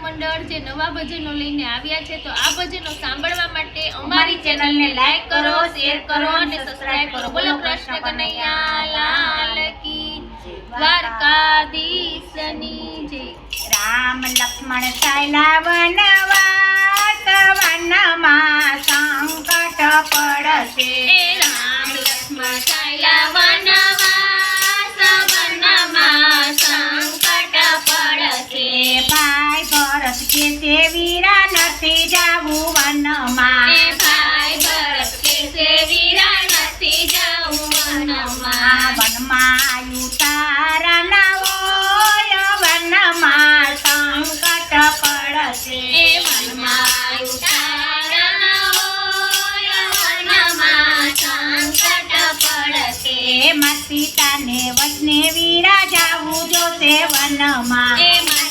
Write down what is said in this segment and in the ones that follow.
મંડળ જે નવા ભજનો લઈને આવ્યા છે, તો આ ભજનો સાંભળવા માટે અમારી ચેનલને લાઈક કરો, શેર કરો અને સબસ્ક્રાઇબ કરો. બોલો કૃષ્ણ કનૈયા લાલ કી દ્વારકાધીશની જય. રામ લક્ષ્મણ ચાલ્યા વનવાસ, વનમાં સંકટ પડશે. રામ લક્ષ્મણ ચાલ્યા વનવાસ, વનમાં સંકટ પડશે. ભાઈ ભરત કે તે વીરા નથી જાવું વનમાં. ભાઈ ભરત કે છે વીરા નથી જાવું વનમાં. વનમાં ઉતારા ના હોય, વનમાં સંકટ પડશે. વનમાં ઉતારા હોય, વનમાં સંકટ પડશે. માત પિતાને વચને વીરા જાવું જોશે વનમાં.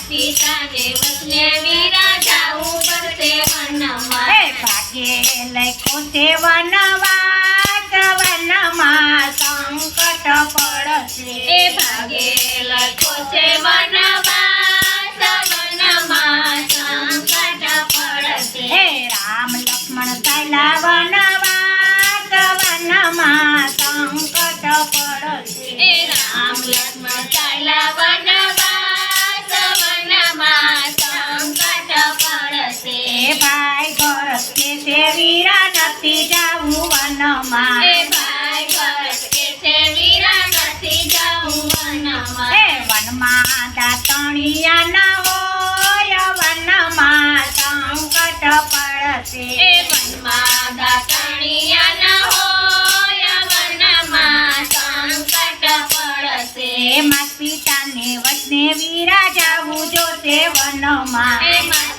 સીતાને વચને વીરા જાવું પડશે વનમાં. ભાગ્યે લખ્યો છે વનવાસ, વનમાં સંકટ પડશે. ભાગે લખ્યો છે વનવાસ, વનમાં સંકટ પડશે. રામ લક્ષ્મણ ચાલ્યા વનવાસ, વનમાં સંકટ પડશે. રામ લક્ષ્મણ ચાલ્યા વનવાસ, વનમાં સંકટ પડશે. ભાઈ ભરત કે તે વીરા નથી જાવું વનમાં. ભાઈ ભરત કે છે વીરા નથી જાવું વનમાં. વનમાં દાતણિયા ના હોય, વનમાં સંકટ પડશે. વનમાં દાતણિયા ના હોય, વનમાં સંકટ પડશે. માત પિતાને વચને વીરા જાવું જોશે વનમાં.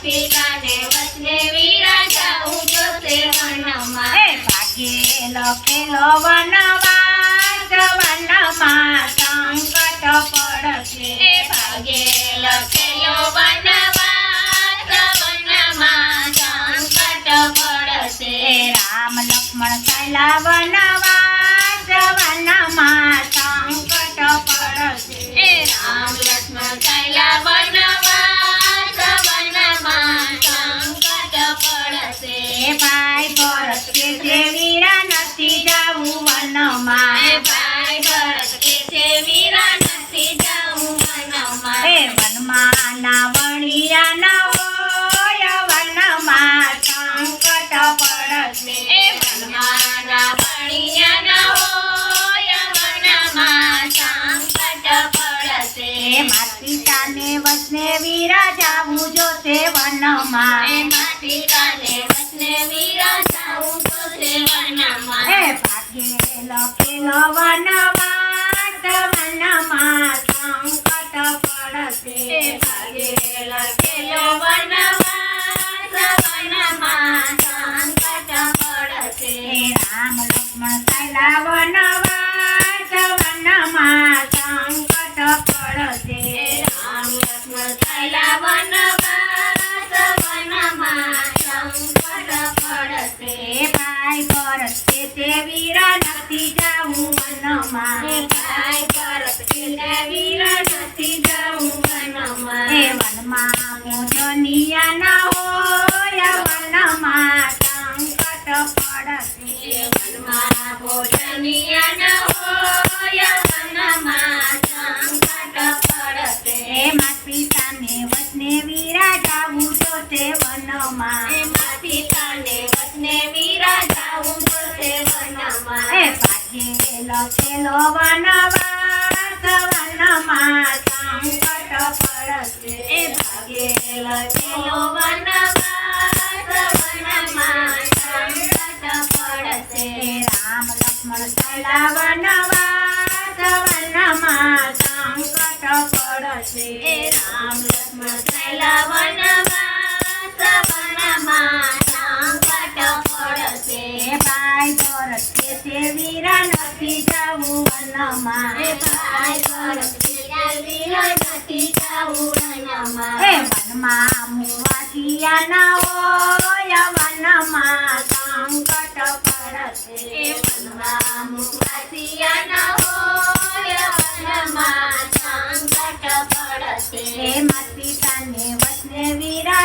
પિતાને વચને વીરા જાવું જોશે વનમાં. ભાગ્યે લખેલો વનવાસ, વનમાં સંકટ પડશે. ભાગે લખેલો વનવાસ, વનમાં સંકટ પડશે. રામ લક્ષ્મણ ચાલ્યા વનવાસ, વનમાં સંકટ પડશે. રામ લક્ષ્મણ ચાલ્યા વનવાસ, વનમાં સંકટ પડશે. ભાઈ ભરત કે તે વીરા નથી જાવું વનમાં. ભાઈ ભરત કે છે વીરા નથી જાવું વનમાં. વનમાં ના વણિયા ના હોય, વનમાં સંકટ પડશે. વનમાં ના વણિયા ના હોય, વનમાં સંકટ પડશે. માત પિતાને વચને વીરા જાવું જોશે વનમાં. પિતાને વચને વીરા જાવું જોશે વનમાં. ભાગ્યે લખેલો વનવાસ, વનમાં સંકટ પડશે. ભાગે લખેલો વનવાસ, વનમાં સંકટ પડશે. રામ લક્ષ્મણ ચાલ્યા વનવાસ, વનમાં સંકટ પડશે. રામ લક્ષ્મણ ચાલ્યા વનવાસ, વનમાં સંકટ પડશે. ભાઈ ભરત કે તે વીરા નથી જાવું વનમાં. ભાઈ ભરત કે તે વીરા નથી જાવું વનમાં. વનમાં મોજનિયા ના હોય, વનમાં સંકટ પડશે. વનમાં ભોજનિયા ના હોય, વનમાં સંકટ પડશે. માત પિતાને વચને વીરા જાવું જોશે વનમાં. પિતાને વચને વીરા જાવું જોશે વનમાં. ભાગ્યે લખેલો વનવાસ, વનમાં સંકટ પડશે. ભાગે લખેલો વનવાસ, વનમાં સંકટ પડશે. રામ લક્ષ્મણ ચાલ્યા વનવાસ, વનમાં સંકટ પડશે. રામ લક્ષ્મણ ચાલ્યા વનવાસ, વનમાં સંકટ પડશે. ભાઈ ભરત કે તે વીરા નથી જાવું વનમાં. ભાઈ ભરત કે તે વીરા નથી જાવું વનમાં. વનમાં મુવાતિયા ના હોય, વનમાં સંકટ પડશે. વનમાં મુવાતિયા ના હોય, વનમાં સંકટ પડશે. માત પિતાને વચને વીરા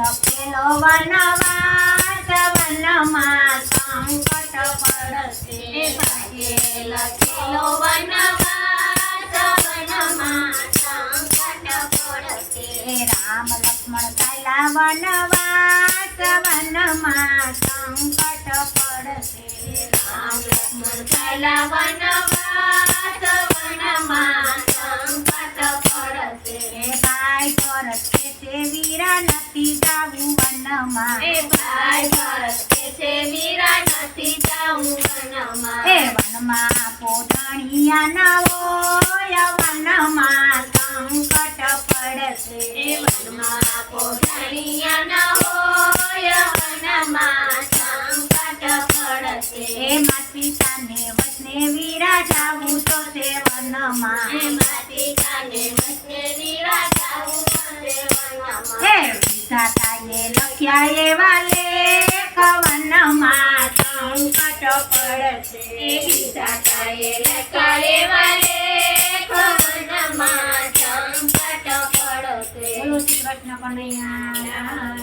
લખેલો વનવાસ વનમાં સંકટ પડશે ભાગ્યે લખેલો વનવાસ વનમાં સંકટ પડશે રામ લક્ષ્મણ ચાલ્યા વનવાસ વનમાં સંકટ પડશે રામ લક્ષ્મણ ચાલ્યા વનવાસ વનમાં સંકટ પડશે ભાઈ ભરત કે છે વીરા નથી જાવું વનમાં ભાઈ ભરત કે છે વીરા નથી જાવું વનમાં વનમાં પોતાણિયા ન હોય વનમાં સંકટ પડશે વનમાં પોતાણિયા ન હોય વનમાં સંકટ પડશે પિતાને વચને વીરા જાવું તો છે વનમાં પિતાને વચને વીરા જાવું છે વનમાં વિધાતાએ લખ્યા એવા લેખ વનમાં સંકટ પડશે વિધાતાએ લખ્યા એવા લેખ વનમાં સંકટ પડશે બોલો શ્રી કૃષ્ણ કનૈયા